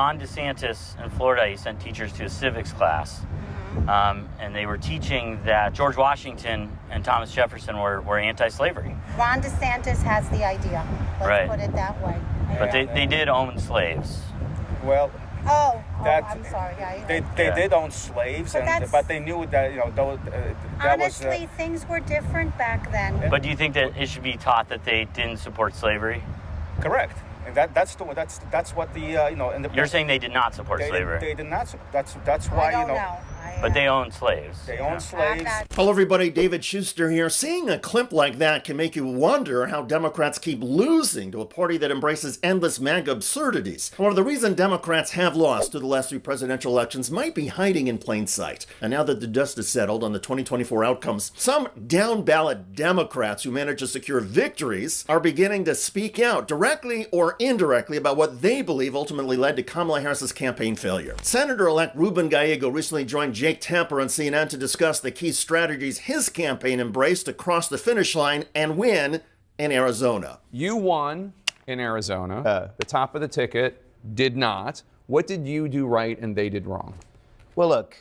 Ron DeSantis in Florida, he sent teachers to a civics class. And they were teaching that George Washington and Thomas Jefferson were anti-slavery. Ron DeSantis has the idea. Let's put it that way. But they did own slaves. Well, I'm sorry. They did own slaves, but they knew that honestly, things were different back then. But do you think that it should be taught that they didn't support slavery? Correct. And that's what the You're saying they did not support slavery. They did not. That's why I don't know. But they owned slaves. They owned slaves. Hello, everybody. David Schuster here. Seeing a clip like that can make you wonder how Democrats keep losing to a party that embraces endless MAGA absurdities. However, the reason Democrats have lost to the last three presidential elections might be hiding in plain sight. And now that the dust is settled on the 2024 outcomes, some down-ballot Democrats who managed to secure victories are beginning to speak out directly or indirectly about what they believe ultimately led to Kamala Harris's campaign failure. Senator-elect Ruben Gallego recently joined Jake Tapper on CNN to discuss the key strategies his campaign embraced to cross the finish line and win in Arizona. You won in Arizona. The top of the ticket did not. What did you do right and they did wrong? Well, look,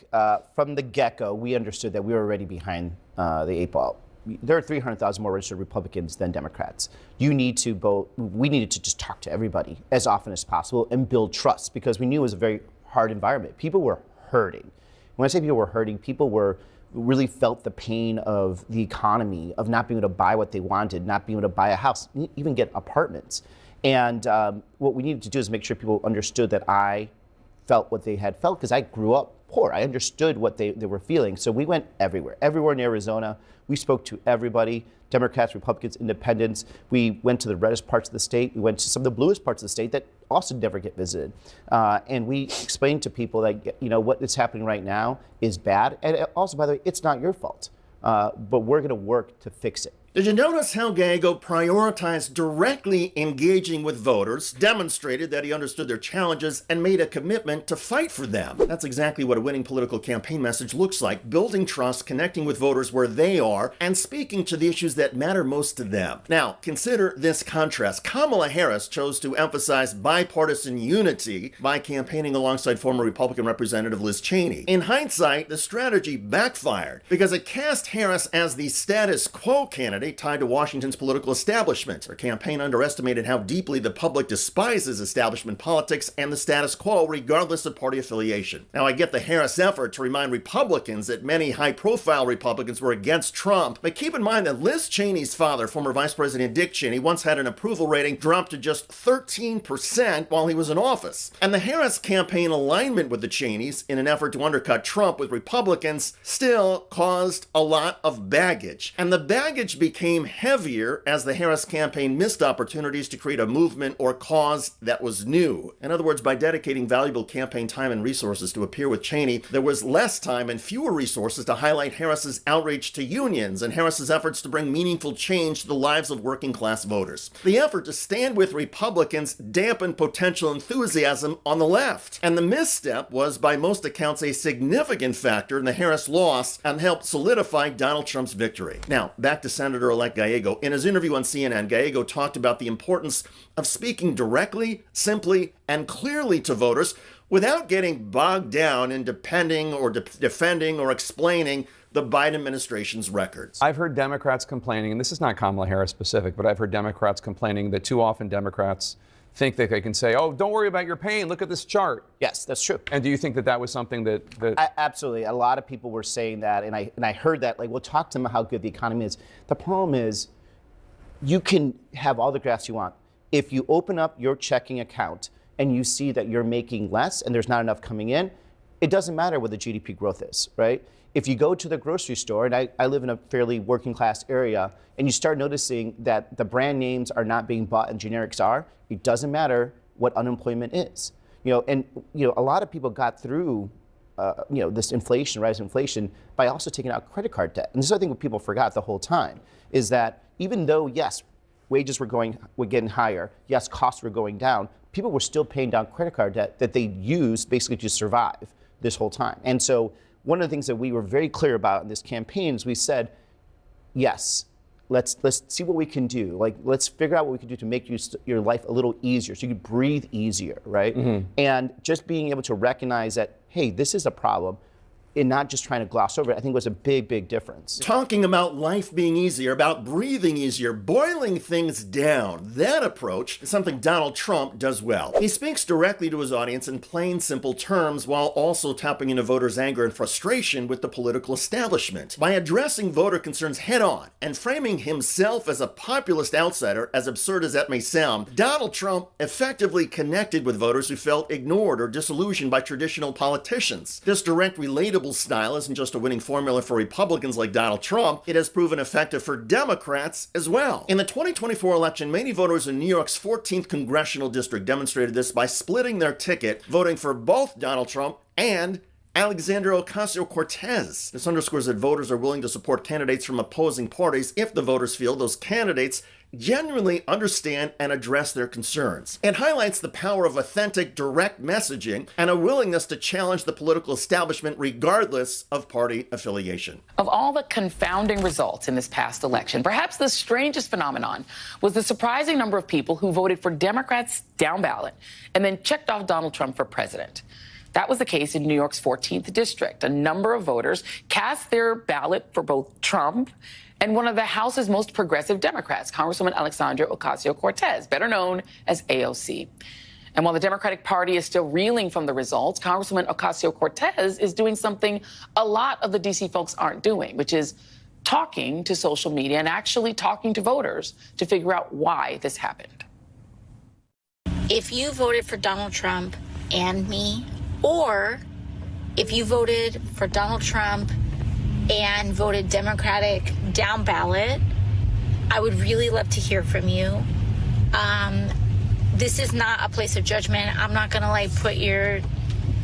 from the get-go, we understood that we were already behind the eight ball. There are 300,000 more registered Republicans than Democrats. We needed to just talk to everybody as often as possible and build trust because we knew it was a very hard environment. People were hurting. When I say people were hurting, people really felt the pain of the economy, of not being able to buy what they wanted, not being able to buy a house, even get apartments. And what we needed to do is make sure people understood that I felt what they had felt because I grew up poor. I understood what they were feeling. So we went everywhere in Arizona. We spoke to everybody, Democrats, Republicans, Independents. We went to the reddest parts of the state. We went to some of the bluest parts of the state that also never get visited. And we explained to people that, what is happening right now is bad. And also, by the way, it's not your fault. But we're going to work to fix it. Did you notice how Gallego prioritized directly engaging with voters, demonstrated that he understood their challenges, and made a commitment to fight for them? That's exactly what a winning political campaign message looks like, building trust, connecting with voters where they are, and speaking to the issues that matter most to them. Now, consider this contrast. Kamala Harris chose to emphasize bipartisan unity by campaigning alongside former Republican Representative Liz Cheney. In hindsight, the strategy backfired because it cast Harris as the status quo candidate tied to Washington's political establishment. Her campaign underestimated how deeply the public despises establishment politics and the status quo, regardless of party affiliation. Now, I get the Harris effort to remind Republicans that many high-profile Republicans were against Trump, but keep in mind that Liz Cheney's father, former Vice President Dick Cheney, once had an approval rating drop to just 13% while he was in office. And the Harris campaign alignment with the Cheneys in an effort to undercut Trump with Republicans still caused a lot of baggage. And the baggage became heavier as the Harris campaign missed opportunities to create a movement or cause that was new. In other words, by dedicating valuable campaign time and resources to appear with Cheney, there was less time and fewer resources to highlight Harris's outreach to unions and Harris's efforts to bring meaningful change to the lives of working class voters. The effort to stand with Republicans dampened potential enthusiasm on the left. And the misstep was, by most accounts, a significant factor in the Harris loss and helped solidify Donald Trump's victory. Now, back to Senator-elect Gallego. In his interview on CNN, Gallego talked about the importance of speaking directly, simply, and clearly to voters without getting bogged down in defending or explaining the Biden administration's records. I've heard Democrats complaining, and this is not Kamala Harris specific, but I've heard Democrats complaining that too often Democrats think that they can say, oh, don't worry about your pain, look at this chart. Yes, that's true. And do you think that that was something that... Absolutely. A lot of people were saying that, and I heard that, like, we'll talk to them about how good the economy is. The problem is, you can have all the graphs you want. If you open up your checking account and you see that you're making less and there's not enough coming in, it doesn't matter what the GDP growth is, right? If you go to the grocery store, and I live in a fairly working class area, and you start noticing that the brand names are not being bought and generics are, it doesn't matter what unemployment is. A lot of people got through this inflation, rise in inflation, by also taking out credit card debt. And this is, I think, what people forgot the whole time, is that even though, yes, wages were getting higher, yes, costs were going down, people were still paying down credit card debt that they used basically to survive this whole time. And so one of the things that we were very clear about in this campaign is we said, yes, let's see what we can do. Like, let's figure out what we can do to make your life a little easier, so you can breathe easier, right? And just being able to recognize that, hey, this is a problem, and not just trying to gloss over it, I think was a big, big difference. Talking about life being easier, about breathing easier, boiling things down. That approach is something Donald Trump does well. He speaks directly to his audience in plain, simple terms while also tapping into voters' anger and frustration with the political establishment. By addressing voter concerns head-on and framing himself as a populist outsider, as absurd as that may sound, Donald Trump effectively connected with voters who felt ignored or disillusioned by traditional politicians. This direct, relatable style isn't just a winning formula for Republicans like Donald Trump, it has proven effective for Democrats as well. In the 2024 election, many voters in New York's 14th congressional district demonstrated this by splitting their ticket, voting for both Donald Trump and Alexandria Ocasio-cortez. This underscores that voters are willing to support candidates from opposing parties if the voters feel those candidates genuinely understand and address their concerns. It highlights the power of authentic, direct messaging and a willingness to challenge the political establishment regardless of party affiliation. Of all the confounding results in this past election, perhaps the strangest phenomenon was the surprising number of people who voted for Democrats down ballot and then checked off Donald Trump for president. That was the case in New York's 14th district. A number of voters cast their ballot for both Trump and one of the House's most progressive Democrats, Congresswoman Alexandria Ocasio-cortez, better known as AOC. And while the Democratic Party is still reeling from the results, Congresswoman Ocasio-cortez is doing something a lot of the D.C. folks aren't doing, which is talking to social media and actually talking to voters to figure out why this happened. If you voted for Donald Trump and me, or if you voted for Donald Trump and voted Democratic down ballot, I would really love to hear from you. This is not a place of judgment. I'm not gonna put your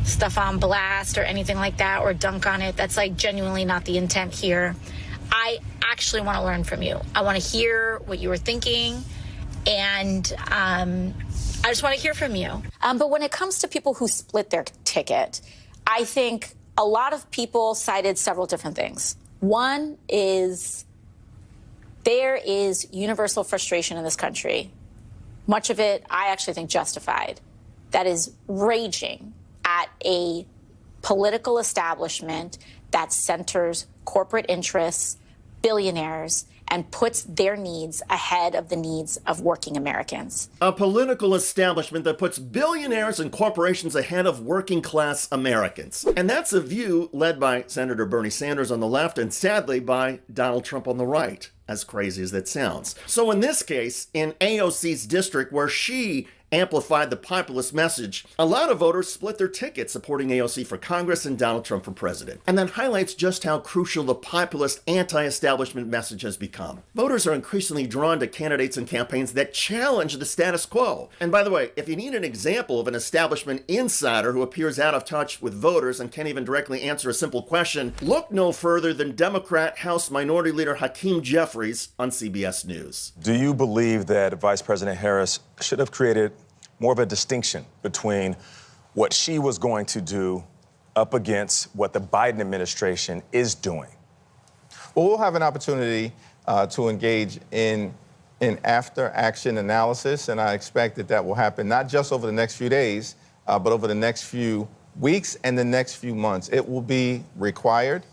stuff on blast or anything like that or dunk on it. That's genuinely not the intent here. I actually want to learn from you. I want to hear what you were thinking, and I just want to hear from you. But when it comes to people who split their ticket, I think a lot of people cited several different things. One is there is universal frustration in this country, much of it I actually think justified, that is raging at a political establishment that centers corporate interests, billionaires, and puts their needs ahead of the needs of working Americans. A political establishment that puts billionaires and corporations ahead of working class Americans. And that's a view led by Senator Bernie Sanders on the left and sadly by Donald Trump on the right, as crazy as that sounds. So in this case, in AOC's district where she amplified the populist message, a lot of voters split their tickets supporting AOC for Congress and Donald Trump for president. And that highlights just how crucial the populist anti-establishment message has become. Voters are increasingly drawn to candidates and campaigns that challenge the status quo. And by the way, if you need an example of an establishment insider who appears out of touch with voters and can't even directly answer a simple question, look no further than Democrat House Minority Leader Hakeem Jeffries on CBS News. Do you believe that Vice President Harris should have created more of a distinction between what she was going to do up against what the Biden administration is doing? Well, we'll have an opportunity to engage in after-action analysis, and I expect that will happen not just over the next few days, but over the next few weeks and the next few months. It will be required.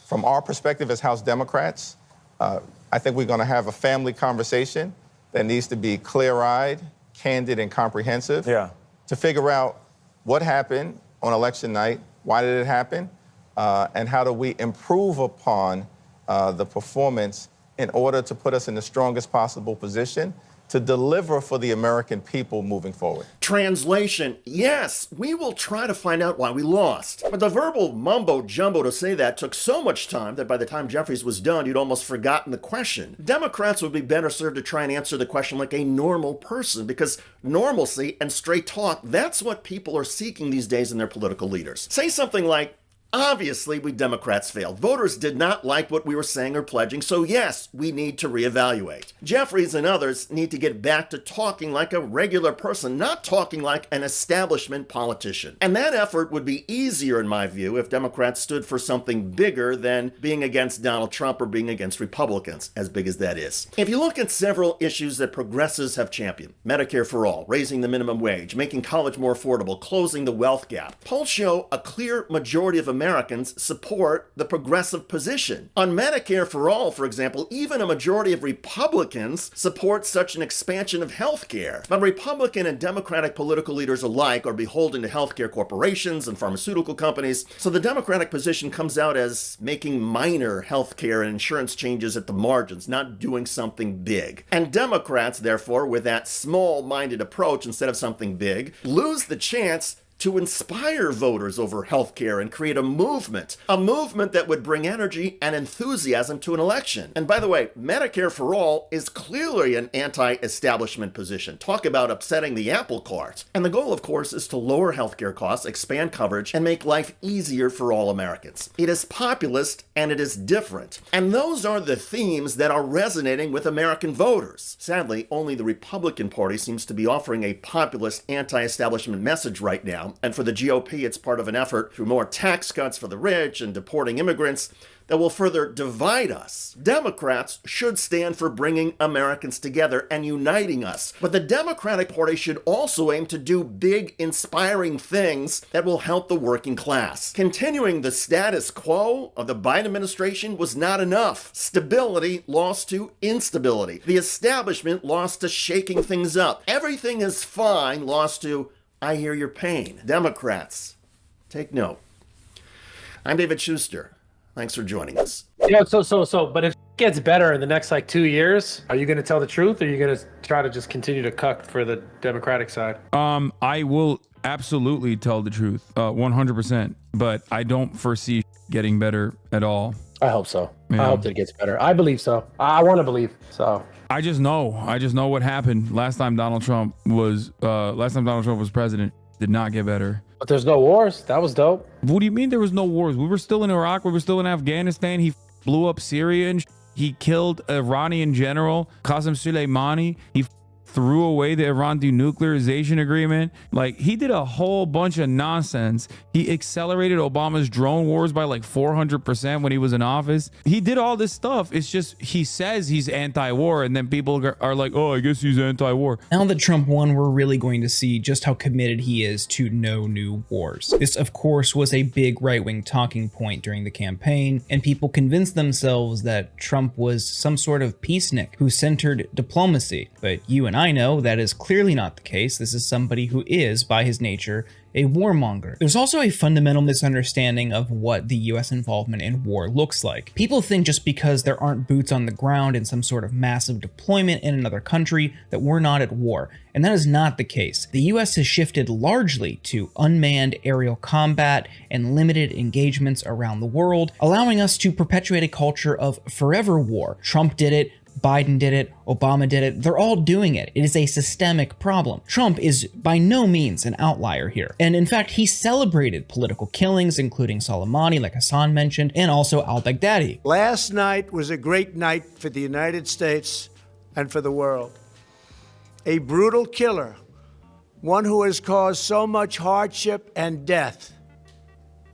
From our perspective as House Democrats, I think we're going to have a family conversation that needs to be clear-eyed, candid, and comprehensive to figure out what happened on election night, why did it happen, and how do we improve upon the performance in order to put us in the strongest possible position to deliver for the American people moving forward. Translation, yes, we will try to find out why we lost. But the verbal mumbo-jumbo to say that took so much time that by the time Jeffries was done, you'd almost forgotten the question. Democrats would be better served to try and answer the question like a normal person, because normalcy and straight talk, that's what people are seeking these days in their political leaders. Say something like, Obviously, we Democrats failed. Voters did not like what we were saying or pledging, so yes, we need to reevaluate. Jeffries and others need to get back to talking like a regular person, not talking like an establishment politician. And that effort would be easier, in my view, if Democrats stood for something bigger than being against Donald Trump or being against Republicans, as big as that is. If you look at several issues that progressives have championed, Medicare for all, raising the minimum wage, making college more affordable, closing the wealth gap, polls show a clear majority of Americans support the progressive position. On Medicare for all, for example, even a majority of Republicans support such an expansion of health care. But Republican and Democratic political leaders alike are beholden to healthcare corporations and pharmaceutical companies, so the Democratic position comes out as making minor healthcare and insurance changes at the margins, not doing something big. And Democrats, therefore, with that small-minded approach instead of something big, lose the chance to inspire voters over healthcare and create a movement that would bring energy and enthusiasm to an election. And by the way, Medicare for all is clearly an anti-establishment position. Talk about upsetting the apple cart. And the goal, of course, is to lower healthcare costs, expand coverage, and make life easier for all Americans. It is populist and it is different. And those are the themes that are resonating with American voters. Sadly, only the Republican Party seems to be offering a populist anti-establishment message right now. And for the GOP, it's part of an effort through more tax cuts for the rich and deporting immigrants that will further divide us. Democrats should stand for bringing Americans together and uniting us. But the Democratic Party should also aim to do big, inspiring things that will help the working class. Continuing the status quo of the Biden administration was not enough. Stability lost to instability. The establishment lost to shaking things up. Everything is fine lost to I hear your pain. Democrats, take note. I'm David Schuster. Thanks for joining us. Yeah, but if it gets better in the next 2 years, are you going to tell the truth or are you going to try to just continue to cuck for the Democratic side? I will absolutely tell the truth, 100%, but I don't foresee getting better at all. I hope so. Yeah. I hope that it gets better. I believe so. I want to believe so. I just know what happened last time Donald Trump was president. Did not get better. But there's no wars. That was dope. What do you mean there was no wars? We were still in Iraq. We were still in Afghanistan. He blew up Syria and he killed Iranian general Qasem Soleimani. He threw away the Iran denuclearization agreement. He did a whole bunch of nonsense. He accelerated Obama's drone wars by 400% when he was in office. He did all this stuff. It's just he says he's anti-war and then people are like, oh, I guess he's anti-war. Now that Trump won, we're really going to see just how committed he is to no new wars. This, of course, was a big right-wing talking point during the campaign, and people convinced themselves that Trump was some sort of peacenik who centered diplomacy. But you and I know that is clearly not the case. This is somebody who is, by his nature, a warmonger. There's also a fundamental misunderstanding of what the US involvement in war looks like. People think just because there aren't boots on the ground in some sort of massive deployment in another country that we're not at war, and that is not the case. The US has shifted largely to unmanned aerial combat and limited engagements around the world, allowing us to perpetuate a culture of forever war. Trump did it, Biden did it, Obama did it, they're all doing it. It is a systemic problem. Trump is by no means an outlier here. And in fact, he celebrated political killings, including Soleimani, like Hassan mentioned, and also al-Baghdadi. Last night was a great night for the United States and for the world. A brutal killer, one who has caused so much hardship and death,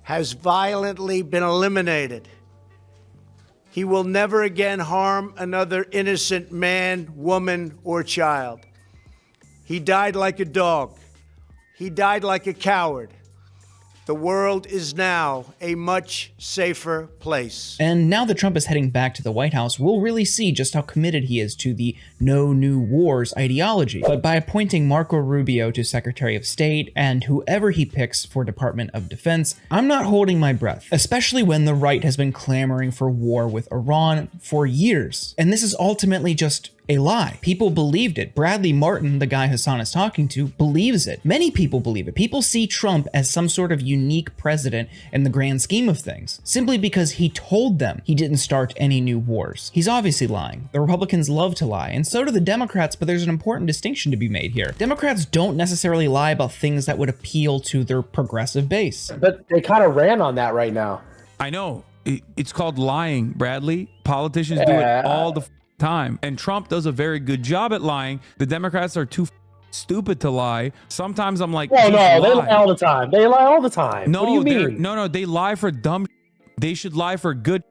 has violently been eliminated. He will never again harm another innocent man, woman, or child. He died like a dog. He died like a coward. The world is now a much safer place. And now that Trump is heading back to the White House, we'll really see just how committed he is to the no new wars ideology. But by appointing Marco Rubio to Secretary of State and whoever he picks for Department of Defense, I'm not holding my breath, especially when the right has been clamoring for war with Iran for years. And this is ultimately just a lie. People believed it. Bradley Martin, the guy Hassan is talking to, believes it. Many people believe it. People see Trump as some sort of unique president in the grand scheme of things, simply because he told them he didn't start any new wars. He's obviously lying. The Republicans love to lie, and so do the Democrats, but there's an important distinction to be made here. Democrats don't necessarily lie about things that would appeal to their progressive base. But they kind of ran on that right now. I know. It's called lying, Bradley. Politicians do it all the time. And Trump does a very good job at lying. The Democrats are too stupid to lie. Sometimes I'm like, well, no, they lie all the time. They lie all the time. No, what do you mean? No, they lie for dumb. They should lie for good.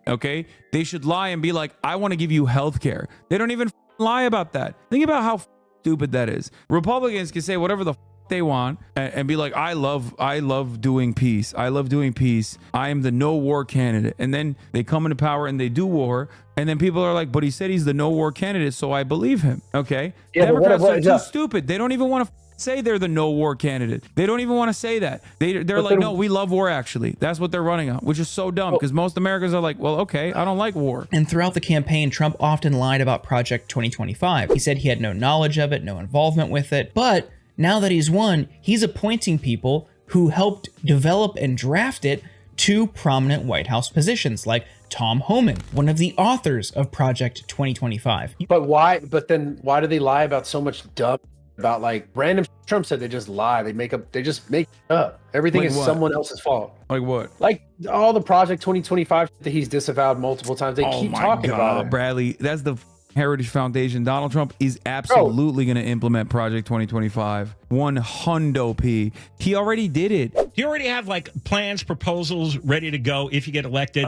Okay? They should lie and be like, I want to give you health care. They don't even lie about that. Think about how stupid that is. Republicans can say whatever the they want and be like, I love doing peace. I love doing peace. I am the no war candidate. And then they come into power and they do war. And then people are like, but he said he's the no war candidate, so I believe him. Okay? Yeah, Democrats are too stupid. They don't even want to say they're the no war candidate. They don't even want to say that. They're like, no, we love war actually. That's what they're running on, which is so dumb because most Americans are like, well, okay, I don't like war. And throughout the campaign, Trump often lied about Project 2025. He said he had no knowledge of it, no involvement with it, but now that he's won, he's appointing people who helped develop and draft it to prominent White House positions, like Tom Homan, one of the authors of Project 2025. But then why do they lie about so much dumb about like random? Trump said they just lie. They just make up. Everything Like is what? someone else's fault. Like what? Like all the Project 2025 that he's disavowed multiple times. They keep talking about it. Bradley, that's the Heritage Foundation. Donald Trump is absolutely going to implement Project 2025. 100p. He already did it. Do you already have like plans, proposals ready to go if you get elected?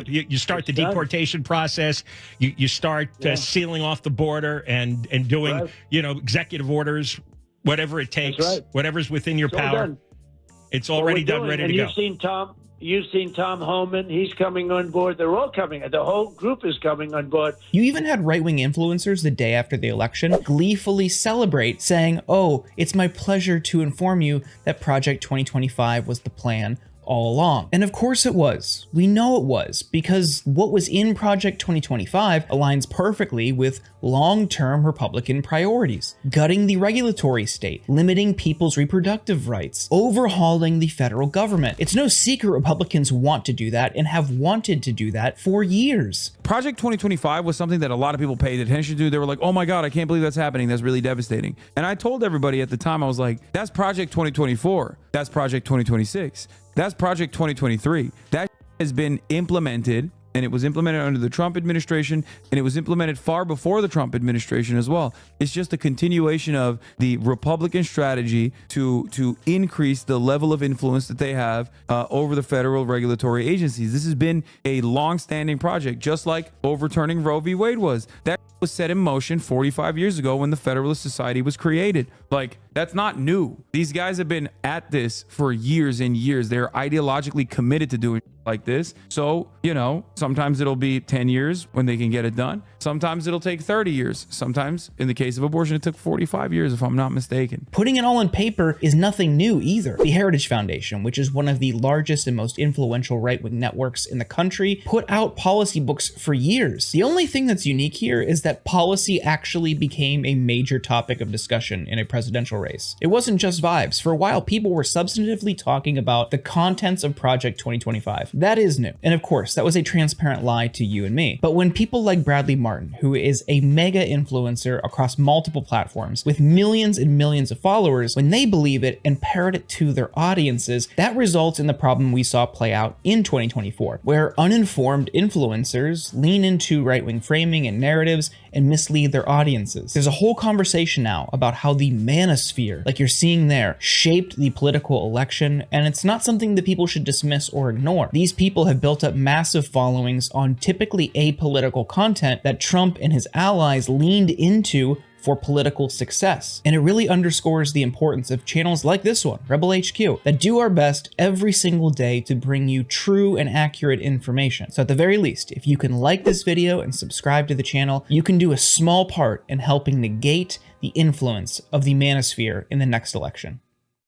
You start the deportation process. You start sealing off the border and doing executive orders, whatever it takes, whatever's within your power. Done. It's already done, ready to go. You've seen Tom Homan. He's coming on board. They're all coming. The whole group is coming on board. You even had right-wing influencers the day after the election gleefully celebrate, saying, oh, it's my pleasure to inform you that Project 2025 was the plan all along. And of course it was. We know it was, because what was in Project 2025 aligns perfectly with long-term Republican priorities. Gutting the regulatory state, limiting people's reproductive rights, overhauling the federal government. It's no secret Republicans want to do that and have wanted to do that for years. Project 2025 was something that a lot of people paid attention to. They were like, oh my God, I can't believe that's happening. That's really devastating. And I told everybody at the time, I was like, that's Project 2024. That's Project 2026. That's Project 2023. That has been implemented, and it was implemented under the Trump administration, and it was implemented far before the Trump administration as well. It's just a continuation of the Republican strategy to increase the level of influence that they have over the federal regulatory agencies. This has been a long-standing project, just like overturning Roe v. Wade was. That was set in motion 45 years ago when the Federalist Society was created. Like, that's not new. These guys have been at this for years and years. They're ideologically committed to doing like this. So, sometimes it'll be 10 years when they can get it done. Sometimes it'll take 30 years. Sometimes, in the case of abortion, it took 45 years, if I'm not mistaken. Putting it all on paper is nothing new either. The Heritage Foundation, which is one of the largest and most influential right-wing networks in the country, put out policy books for years. The only thing that's unique here is that policy actually became a major topic of discussion in a presidential race. It wasn't just vibes. For a while, people were substantively talking about the contents of Project 2025. That is new. And of course, that was a transparent lie to you and me. But when people like Bradley Martin, who is a mega influencer across multiple platforms with millions and millions of followers, when they believe it and parrot it to their audiences, that results in the problem we saw play out in 2024, where uninformed influencers lean into right-wing framing and narratives and mislead their audiences. There's a whole conversation now about how the manosphere, like you're seeing there, shaped the political election, and it's not something that people should dismiss or ignore. These people have built up massive followings on typically apolitical content that Trump and his allies leaned into for political success. And it really underscores the importance of channels like this one, Rebel HQ, that do our best every single day to bring you true and accurate information. So at the very least, if you can like this video and subscribe to the channel, you can do a small part in helping negate the influence of the manosphere in the next election.